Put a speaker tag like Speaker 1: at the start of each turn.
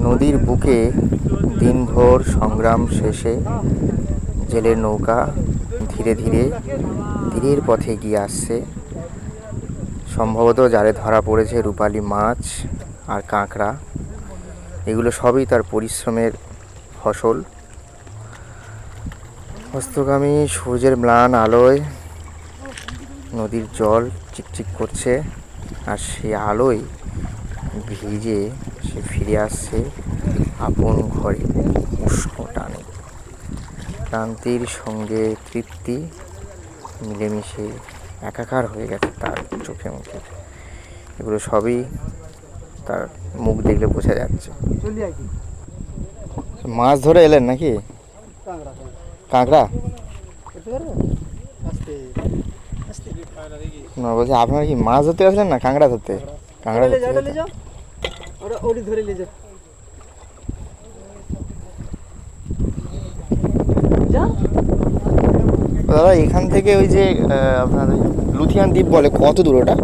Speaker 1: নদীর বুকে দিনভর সংগ্রাম শেষে জেলের নৌকা ধীরে ধীরে তীরের পথে এগিয়ে আসছে। সম্ভবত জালে ধরা পড়েছে রূপালী মাছ আর কাঁকড়া। এগুলো সবই তার পরিশ্রমের ফসল। অস্তগামী সূর্যের ম্লান আলোয় নদীর জল চিকচিক করছে, আর সেই আলোয় ভিজে সে ফিরে আসছে আপন ঘরে উষ্ণ টানে। ক্লান্তির সঙ্গে তৃপ্তি মিলেমিশে একাকার হয়ে গেছে তার চোখে মুখে। এগুলো সবই তার মুখ দেখলে বোঝা যাচ্ছে। মাছ ধরে এলেন নাকি? কাঁকড়া না, বলছি আপনারা কি মাছ ধরতে আসলেন না কাঁকড়া ধরতে? কাঁকড়া ধরতে দাদা, এখান থেকে ওই যে আপনার লুথিয়ান দ্বীপ বলে, কত দূর ওটা?